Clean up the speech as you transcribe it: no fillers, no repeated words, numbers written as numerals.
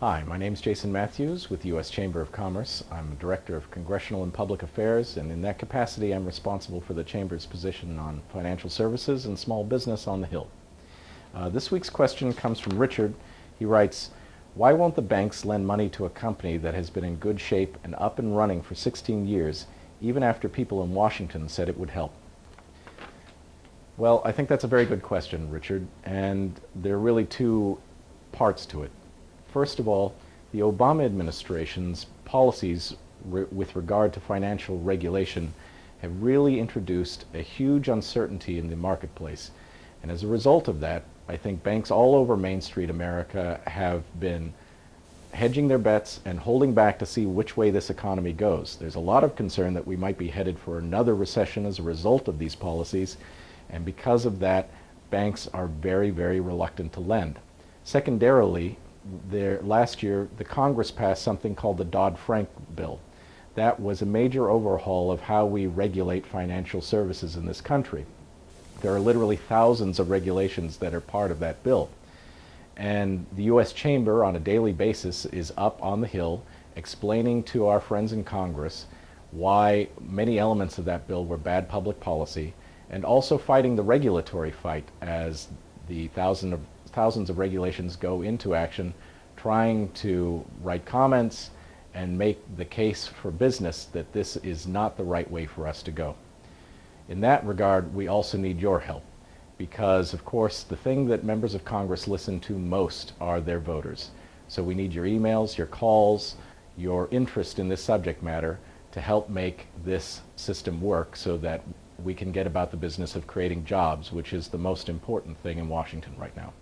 Hi, my name is Jason Mathews with the U.S. Chamber of Commerce. I'm a Director of Congressional and Public Affairs, and in that capacity I'm responsible for the Chamber's position on financial services and small business on the Hill. This week's question comes from Richard. He writes, "Why won't the banks lend money to a company that has been in good shape and up and running for 16 years, even after people in Washington said it would help?" Well, I think that's a very good question, Richard, and there are really two parts to it. First of all, the Obama administration's policies with regard to financial regulation have really introduced a huge uncertainty in the marketplace. And as a result of that, I think banks all over Main Street America have been hedging their bets and holding back to see which way this economy goes. There's a lot of concern that we might be headed for another recession as a result of these policies, and because of that, banks are very, very reluctant to lend. Secondarily, last year, the Congress passed something called the Dodd-Frank bill. That was a major overhaul of how we regulate financial services in this country. There are literally thousands of regulations that are part of that bill. And the U.S. Chamber, on a daily basis, is up on the Hill explaining to our friends in Congress why many elements of that bill were bad public policy, and also fighting the regulatory fight as the thousands of regulations go into action, trying to write comments and make the case for business that this is not the right way for us to go. In that regard, we also need your help, because of course the thing that members of Congress listen to most are their voters. So we need your emails, your calls, your interest in this subject matter to help make this system work so that we can get about the business of creating jobs, which is the most important thing in Washington right now.